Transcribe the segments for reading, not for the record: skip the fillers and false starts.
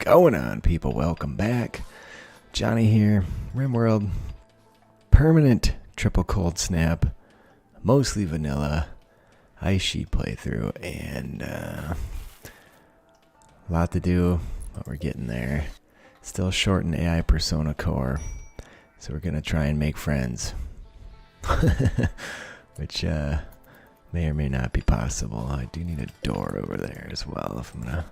going on, people? Welcome back. Johnny here. RimWorld. Permanent triple cold snap. Mostly vanilla. Ice sheet playthrough. And a lot to do, but we're getting there. Still short in AI persona core. So we're going to try and make friends. Which may or may not be possible. I do need a door over there as well if I'm going to...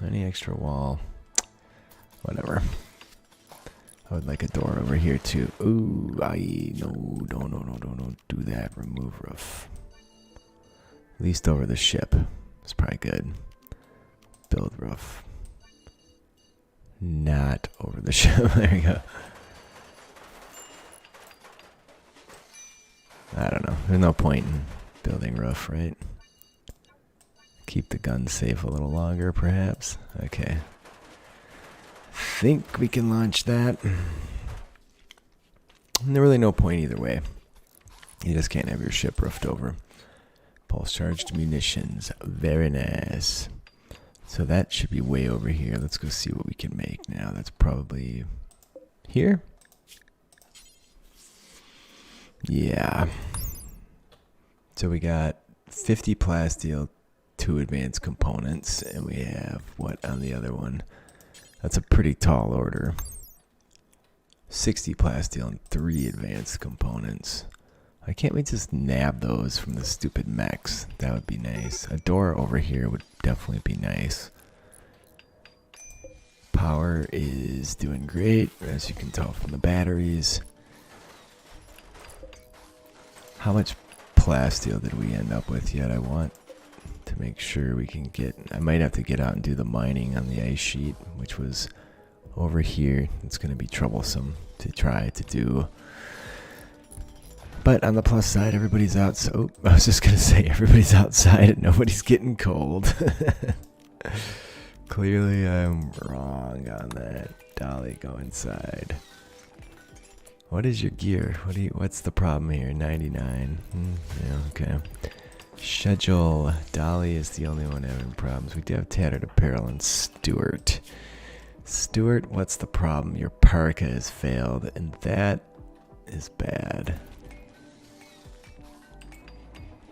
Any extra wall? Whatever. I would like a door over here too. Ooh, no, don't do that. Remove roof. At least over the ship. It's probably good. Build roof. Not over the ship. There you go. I don't know. There's no point in building roof, right? Keep the gun safe a little longer, perhaps. Okay. Think we can launch that. There's really no point either way. You just can't have your ship roofed over. Pulse charged munitions. Very nice. So that should be way over here. Let's go see what we can make now. That's probably here. Yeah. So we got 50 plasteel, 2 advanced components, and we have what on the other one? That's a pretty tall order. 60 plasteel and 3 advanced components. Why can't we just nab those from the stupid mechs? That would be nice. A door over here would definitely be nice. Power is doing great, as you can tell from the batteries. How much plasteel did we end up with yet? I want to make sure we can get... I might have to get out and do the mining on the ice sheet, which was over here. It's going to be troublesome to try to do. But on the plus side, everybody's out. So I was just going to say, everybody's outside and nobody's getting cold. Clearly, I'm wrong on that. Dolly, go inside. What is your gear? What's the problem here? 99. Yeah, okay. Schedule. Dolly is the only one having problems. We do have tattered apparel and Stuart. Stuart, what's the problem? Your parka has failed, and that is bad.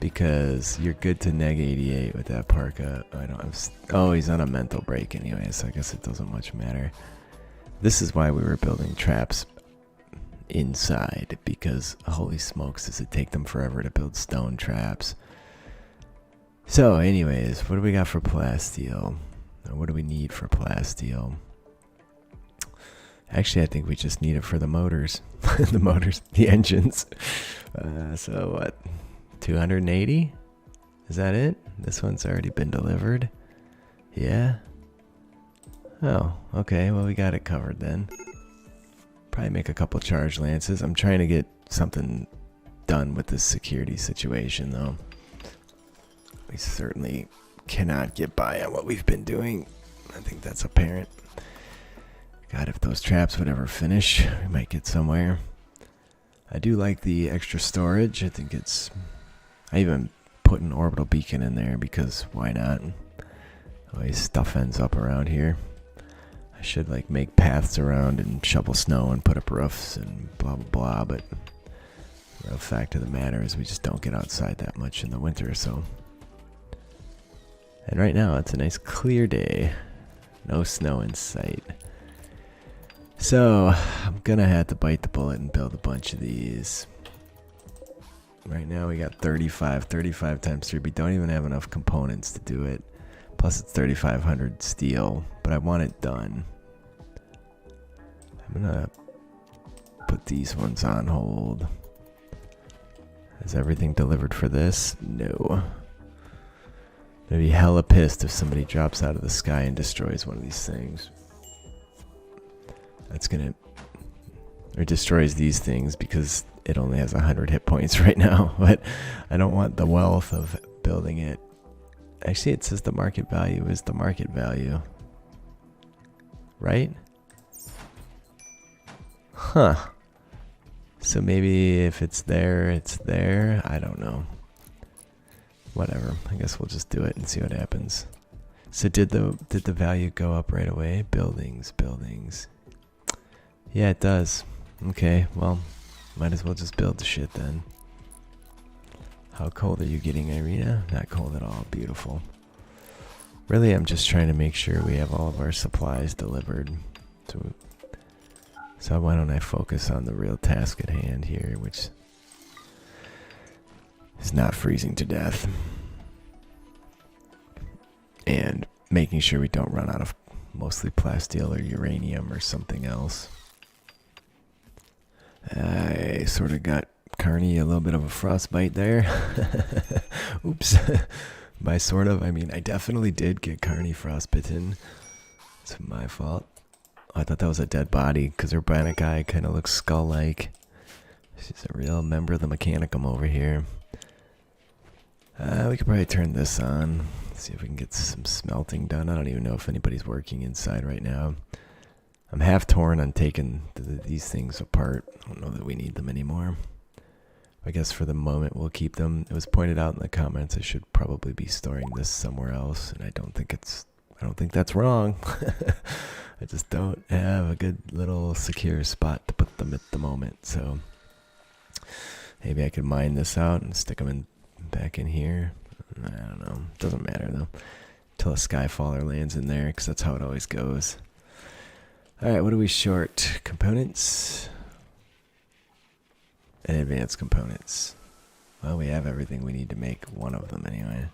Because you're good to neg 88 with that parka. I don't have... Oh, he's on a mental break anyway, so I guess it doesn't much matter. This is why we were building traps inside, because holy smokes, does it take them forever to build stone traps. So anyways, what do we got for plasteel? Or what do we need for plasteel? Actually, I think we just need it for the motors. The engines. So what, 280? Is that it? This one's already been delivered. Yeah. Oh, okay, well we got it covered then. Probably make a couple charge lances. I'm trying to get something done with this security situation though. We certainly cannot get by on what we've been doing. I think that's apparent. God, if those traps would ever finish, we might get somewhere. I do like the extra storage. I think it's... I even put an orbital beacon in there because why not? Always stuff ends up around here. I should like make paths around and shovel snow and put up roofs and blah blah blah, but the real fact of the matter is we just don't get outside that much in the winter, so... And right now it's a nice clear day. No snow in sight. So I'm gonna have to bite the bullet and build a bunch of these. Right now we got 35 times 3. We don't even have enough components to do it. Plus it's 3,500 steel, but I want it done. I'm gonna put these ones on hold. Is everything delivered for this? No. I'd be hella pissed if somebody drops out of the sky and destroys one of these things. That's gonna... Or destroys these things because it only has 100 hit points right now. But I don't want the wealth of building it. Actually, it says the market value is the market value. Right? Huh. So maybe if it's there, it's there. I don't know. Whatever. I guess we'll just do it and see what happens. So did the value go up right away? Buildings. Yeah, it does. Okay, well, might as well just build the shit then. How cold are you getting, Irina? Not cold at all. Beautiful. Really, I'm just trying to make sure we have all of our supplies delivered. So why don't I focus on the real task at hand here, which is not freezing to death. And making sure we don't run out of mostly plasteel or uranium or something else. I sort of got Carney a little bit of a frostbite there. Oops. By sort of, I mean I definitely did get Carney frostbitten. It's my fault. Oh, I thought that was a dead body because her bionic eye kind of looks skull-like. She's a real member of the Mechanicum over here. We could probably turn this on. See if we can get some smelting done. I don't even know if anybody's working inside right now. I'm half torn on taking these things apart. I don't know that we need them anymore. I guess for the moment we'll keep them. It was pointed out in the comments I should probably be storing this somewhere else, and I don't think that's wrong. I just don't have a good little secure spot to put them at the moment. So maybe I could mine this out and stick them back in here. I don't know. Doesn't matter though. Until a Skyfaller lands in there, because that's how it always goes. Alright, what are we short? Components? And advanced components. Well, we have everything we need to make one of them anyway.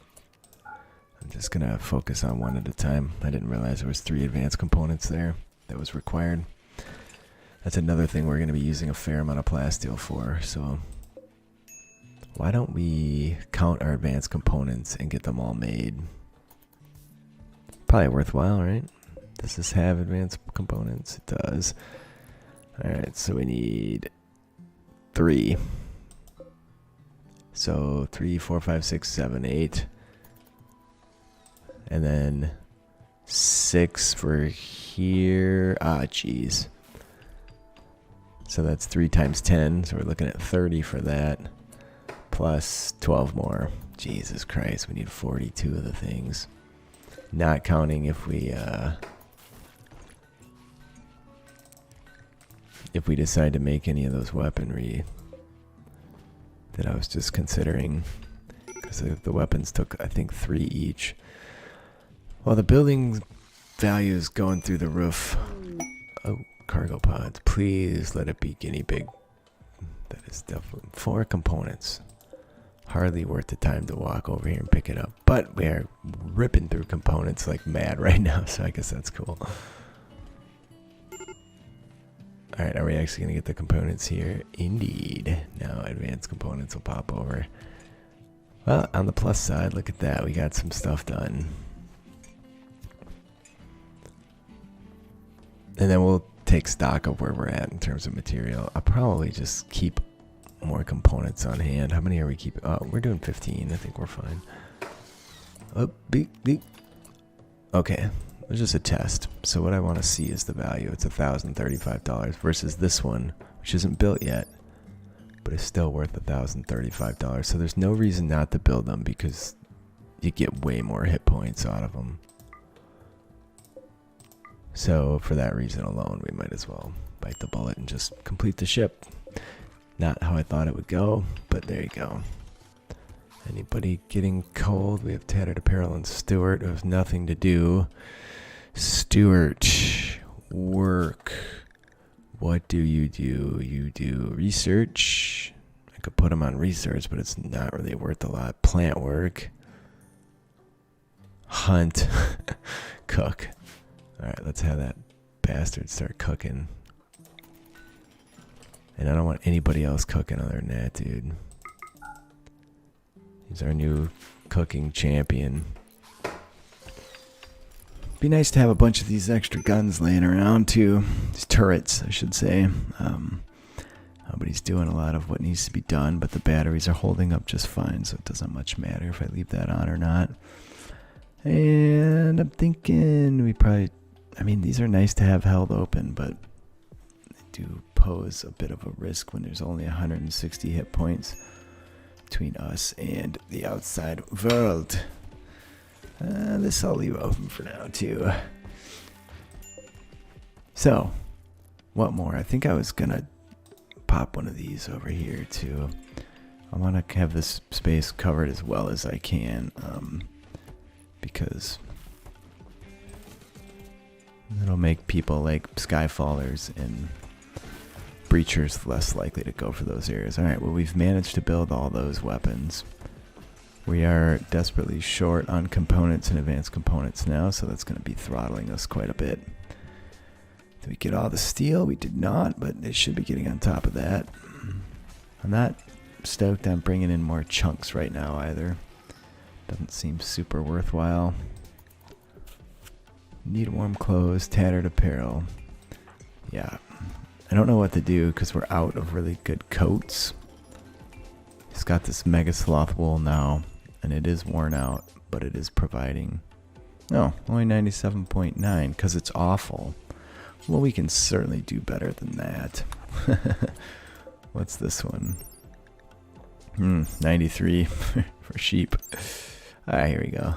I'm just going to focus on one at a time. I didn't realize there was 3 advanced components there that was required. That's another thing we're going to be using a fair amount of plasteel for, so why don't we count our advanced components and get them all made? Probably worthwhile, right? Does this have advanced components? It does. Alright, so we need 3. So 3, 4, 5, 6, 7, 8. And then 6 for here. Ah, jeez. So that's 3 times 10. So we're looking at 30 for that. Plus 12 more. Jesus Christ, we need 42 of the things. Not counting if we decide to make any of those weaponry that I was just considering. Because the weapons took, I think, 3 each. Well, the building value is going through the roof. Oh, cargo pods. Please let it be guinea pig. That is definitely 4 components. Hardly worth the time to walk over here and pick it up. But we are ripping through components like mad right now, so I guess that's cool. Alright, are we actually going to get the components here? Indeed. Now advanced components will pop over. Well, on the plus side, look at that. We got some stuff done. And then we'll take stock of where we're at in terms of material. I'll probably just keep more components on hand. How many are we keeping? Oh, we're doing 15. I think we're fine. Oh, beep, beep. Okay, it was just a test. So what I want to see is the value. It's $1,035 versus this one, which isn't built yet, but it's still worth $1,035. So there's no reason not to build them because you get way more hit points out of them. So for that reason alone, we might as well bite the bullet and just complete the ship. Not how I thought it would go, but there you go. Anybody getting cold? We have Tattered Apparel and Stuart who have nothing to do. Stuart, work. What do? You do research. I could put him on research, but it's not really worth a lot. Plant work. Hunt. Cook. Alright, let's have that bastard start cooking. And I don't want anybody else cooking other than that, dude. He's our new cooking champion. Be nice to have a bunch of these extra guns laying around, too. These turrets, I should say. Nobody's doing a lot of what needs to be done, but the batteries are holding up just fine, so it doesn't much matter if I leave that on or not. And I'm thinking we probably... I mean, these are nice to have held open, but they do pose a bit of a risk when there's only 160 hit points between us and the outside world. This I'll leave open for now too. So, what more? I think I was gonna pop one of these over here too. I want to have this space covered as well as I can, because it'll make people like Skyfallers and Breachers less likely to go for those areas. Alright, well, we've managed to build all those weapons. We are desperately short on components and advanced components now, so that's going to be throttling us quite a bit. Did we get all the steel? We did not, but it should be getting on top of that. I'm not stoked on bringing in more chunks right now either. Doesn't seem super worthwhile. Need warm clothes, tattered apparel. Yeah. I don't know what to do because we're out of really good coats. He's got this mega sloth wool now, and it is worn out, but it is providing... No, only 97.9 because it's awful. Well, we can certainly do better than that. What's this one? 93 for sheep. Alright, here we go.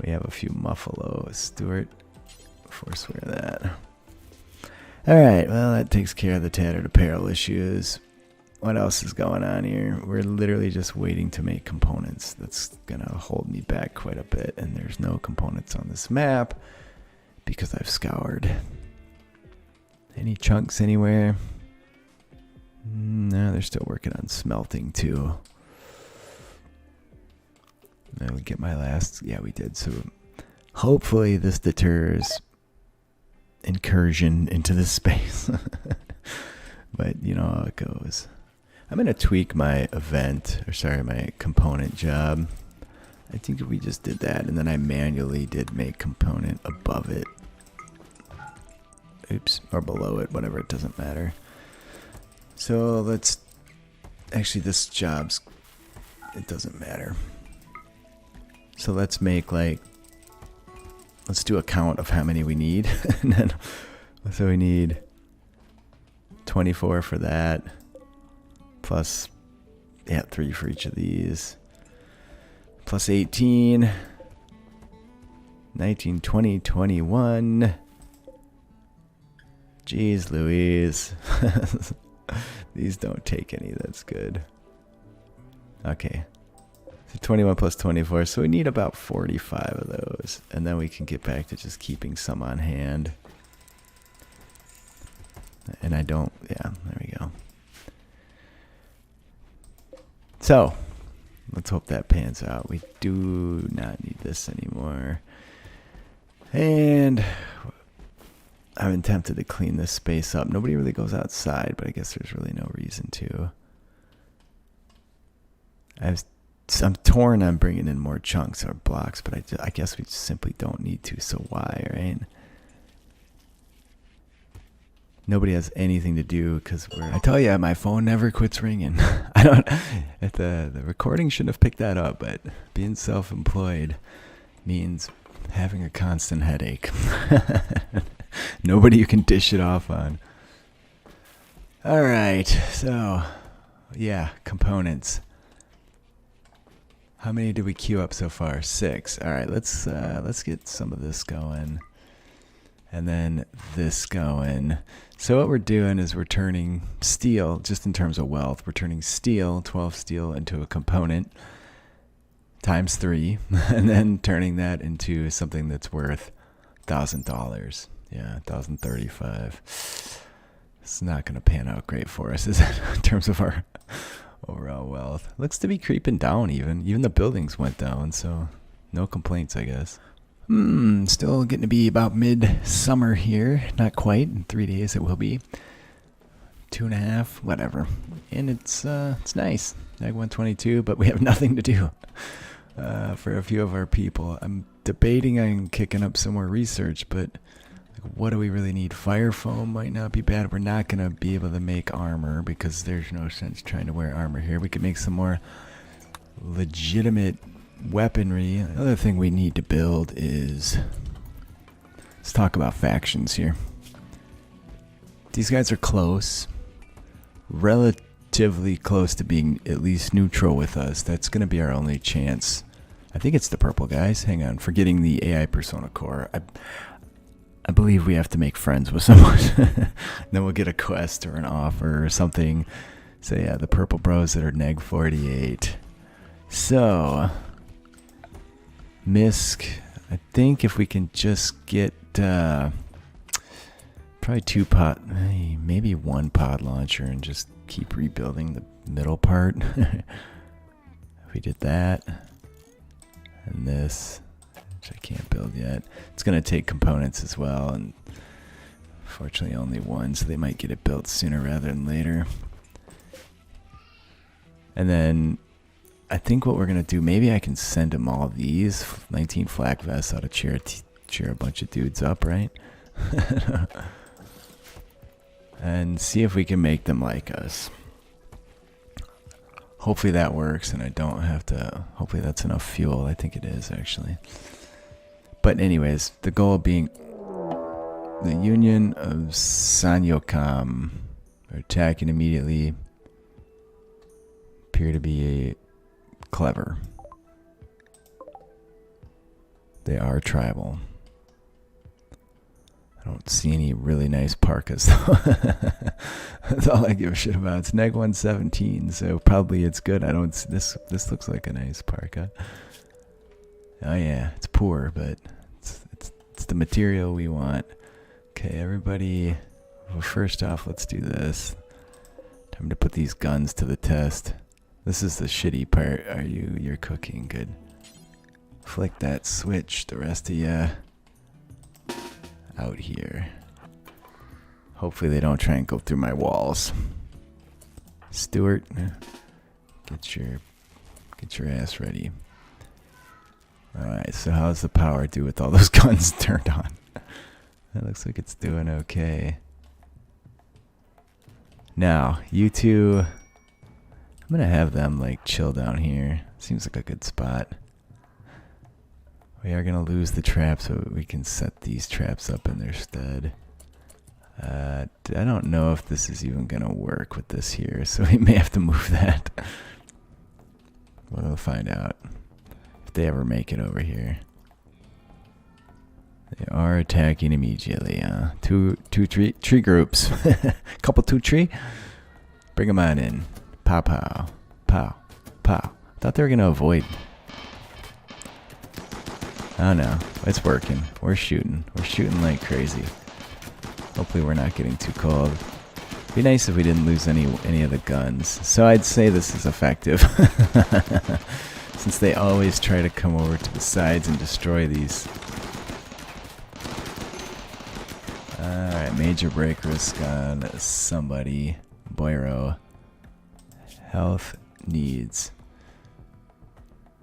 We have a few Muffalo. Stuart, forswear that. Alright, well, that takes care of the tattered apparel issues. What else is going on here? We're literally just waiting to make components. That's gonna hold me back quite a bit, and there's no components on this map because I've scoured. Any chunks anywhere? No, they're still working on smelting too. Did we get my last? Yeah, we did. So hopefully this deters incursion into this space. But you know how it goes. I'm going to tweak my my component job. I think we just did that, and then I manually did make component above it. Oops, or below it, whatever, it doesn't matter. So let's, actually this job's, it doesn't matter. So let's make like, let's do a count of how many we need. And then, so we need 24 for that, plus, yeah, 3 for each of these, plus 18, 19, 20, 21. Jeez Louise. These don't take any, that's good. Okay. So 21 plus 24, so we need about 45 of those. And then we can get back to just keeping some on hand. And I don't, yeah, there we go. So, let's hope that pans out. We do not need this anymore. And I've been tempted to clean this space up. Nobody really goes outside, but I guess there's really no reason to. I'm torn on bringing in more chunks or blocks, but I guess we simply don't need to, so why, right? Nobody has anything to do because I tell you, my phone never quits ringing. I don't, the recording shouldn't have picked that up, but being self-employed means having a constant headache. Nobody you can dish it off on. All right, so yeah, components. How many did we queue up so far? 6. All right, let's get some of this going, and then this going. So what we're doing is we're turning steel, just in terms of wealth, we're turning steel, 12 steel, into a component times 3, and then turning that into something that's worth $1,000. Yeah, $1,035. It's not going to pan out great for us, is it, in terms of our overall wealth? Looks to be creeping down even. Even the buildings went down, so no complaints, I guess. Still getting to be about mid-summer here. Not quite. In 3 days it will be. 2.5, whatever. And it's nice. Neg 122, but we have nothing to do for a few of our people. I'm debating on kicking up some more research, but what do we really need? Fire foam might not be bad. We're not going to be able to make armor because there's no sense trying to wear armor here. We could make some more legitimate weaponry. Another thing we need to build is, let's talk about factions here. These guys are close, relatively close to being at least neutral with us. That's going to be our only chance. I think it's the purple guys. Hang on, forgetting the AI persona core. I believe we have to make friends with someone. Then we'll get a quest or an offer or something. So yeah, the purple bros that are neg 48. So Misk, I think if we can just get probably 2 pod, maybe 1 pod launcher, and just keep rebuilding the middle part. If we did that, and this, which I can't build yet, it's going to take components as well, and fortunately only 1, so they might get it built sooner rather than later. And then I think what we're going to do, maybe I can send them all these 19 flak vests out of cheer a bunch of dudes up, right? And see if we can make them like us. Hopefully that works, and I don't have to, hopefully that's enough fuel. I think it is, actually. But anyways, the goal being the Union of Sanyokam are attacking immediately. Appear to be clever. They are tribal. I don't see any really nice parkas though. That's all I give a shit about. It's neg 117, so probably it's good. I don't. This looks like a nice parka. Oh yeah, it's poor, but it's the material we want. Okay, everybody. Well, first off, let's do this. Time to put these guns to the test. This is the shitty part. You're cooking good. Flick that switch. The rest of ya out here. Hopefully they don't try and go through my walls. Stuart, get your ass ready. Alright, so how's the power do with all those guns turned on? That looks like it's doing okay. Now, you two, I'm gonna have them like chill down here. Seems like a good spot. We are gonna lose the trap, so we can set these traps up in their stead. I don't know if this is even gonna work with this here, so we may have to move that. We'll find out if they ever make it over here. They are attacking immediately. Two tree groups. Couple 2 tree. Bring them on in. Pow pow, pow pow. Thought they were gonna avoid. Oh no, it's working. We're shooting. We're shooting like crazy. Hopefully we're not getting too cold. Be nice if we didn't lose any of the guns. So I'd say this is effective. Since they always try to come over to the sides and destroy these. Alright, major break risk on somebody. Boiro. Health needs.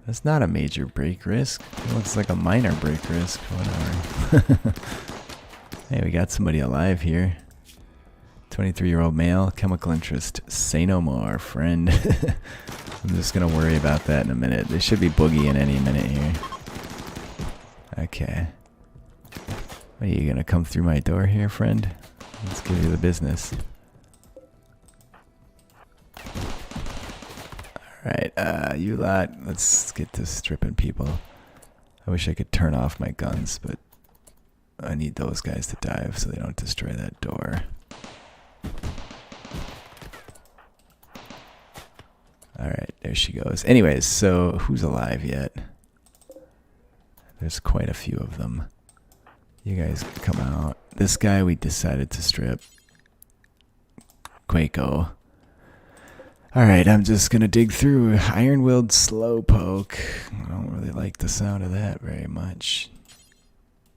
That's not a major break risk. It looks like a minor break risk. Whatever. Hey, we got somebody alive here. 23-year-old male, chemical interest. Say no more, friend. I'm just going to worry about that in a minute. They should be boogieing any minute here. Okay. Are you going to come through my door here, friend? Let's give you the business. Alright, you lot, let's get to stripping people. I wish I could turn off my guns, but I need those guys to dive so they don't destroy that door. Alright, there she goes. Anyways, so who's alive yet? There's quite a few of them. You guys come out. This guy we decided to strip. Quaco. Alright, I'm just gonna dig through Iron-Willed Slowpoke. I don't really like the sound of that very much.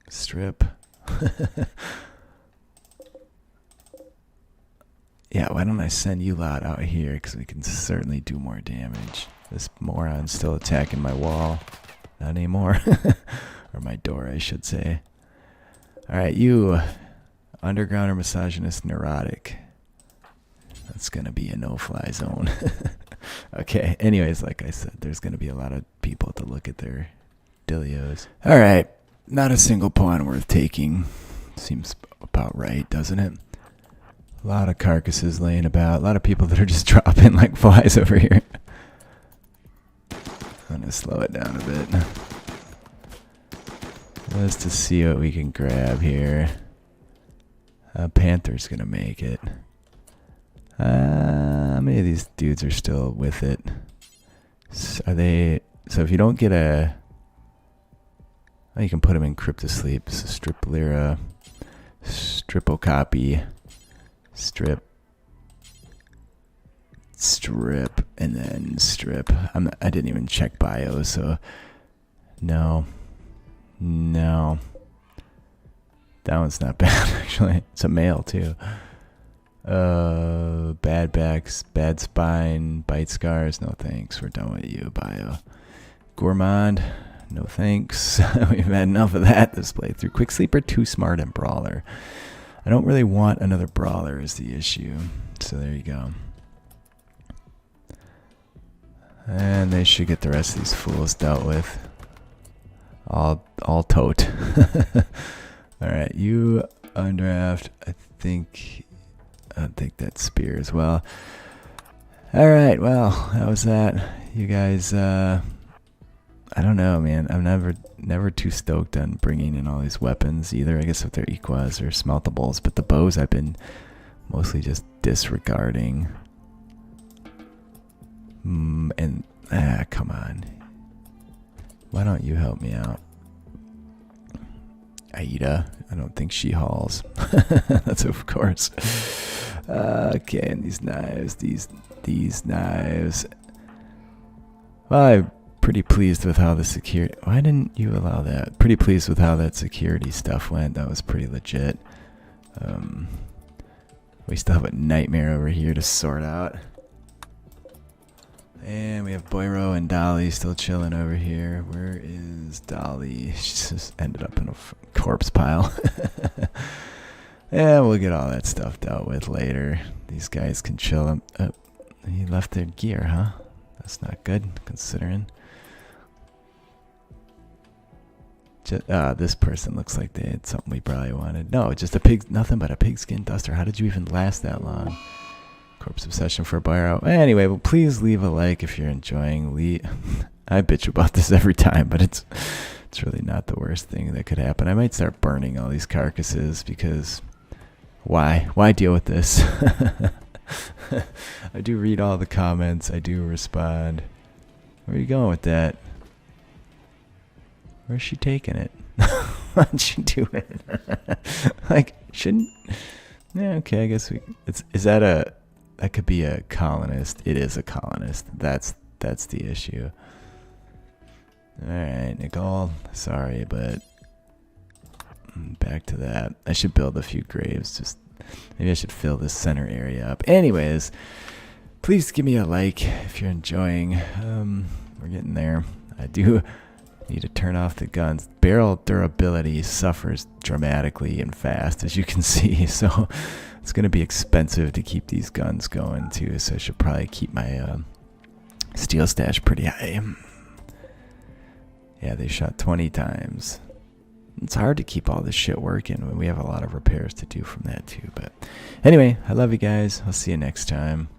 Strip. Yeah, why don't I send you lot out here, because we can certainly do more damage. This moron's still attacking my wall. Not anymore. Or my door, I should say. Alright, you underground or misogynist neurotic. That's gonna be a no-fly zone. Okay, anyways, like I said, there's gonna be a lot of people to look at their dilios. Alright, not a single pawn worth taking. Seems about right, doesn't it? A lot of carcasses laying about. A lot of people that are just dropping like flies over here. I'm gonna slow it down a bit. Just to see what we can grab here. Panther's gonna make it. How many of these dudes are still with it? Are they? So if you don't get a, oh, you can put them in cryptosleep. So strip lyra, stripocopy, strip, and then strip. I didn't even check bio, so no. That one's not bad actually. It's a male too. Bad backs, bad spine, bite scars. No thanks. We're done with you, bio. Gourmand. No thanks. We've had enough of that this playthrough. Quick Sleeper, Too Smart, and Brawler. I don't really want another Brawler is the issue. So there you go. And they should get the rest of these fools dealt with. All tote. Alright, you undraft. I think that's spear as well. Alright, well, that was that. You guys, I don't know, man. I'm never too stoked on bringing in all these weapons either. I guess if they're equas or smeltables, but the bows I've been mostly just disregarding. And come on. Why don't you help me out? Aida, I don't think she hauls. That's of course. Okay, and these knives, these knives. Well, I'm pretty pleased with how the security. Why didn't you allow that? Pretty pleased with how that security stuff went. That was pretty legit. We still have a nightmare over here to sort out. And we have Boiro and Dolly still chilling over here. Where is Dolly? She just ended up in a corpse pile. Yeah, we'll get all that stuff dealt with later. These guys can chill. He left their gear, huh? That's not good, considering. This person looks like they had something we probably wanted. No, just a pig. Nothing but a pigskin duster. How did you even last that long? Corpse obsession for a Boiro. Anyway, well, please leave a like if you're enjoying. I bitch about this every time, but it's really not the worst thing that could happen. I might start burning all these carcasses because why deal with this? I do read all the comments. I do respond. Where are you going with that? Where's she taking it? Why'd she do it? Like, shouldn't? Yeah, okay. I guess that could be a colonist. It is a colonist. That's the issue. All right, Nicole. Sorry, but back to that. I should build a few graves. Just maybe I should fill this center area up. Anyways, please give me a like if you're enjoying. We're getting there. I do need to turn off the guns. Barrel durability suffers dramatically and fast, as you can see. So it's going to be expensive to keep these guns going too. So I should probably keep my steel stash pretty high. Yeah, they shot 20 times. It's hard to keep all this shit working when we have a lot of repairs to do from that too. But anyway, I love you guys. I'll see you next time.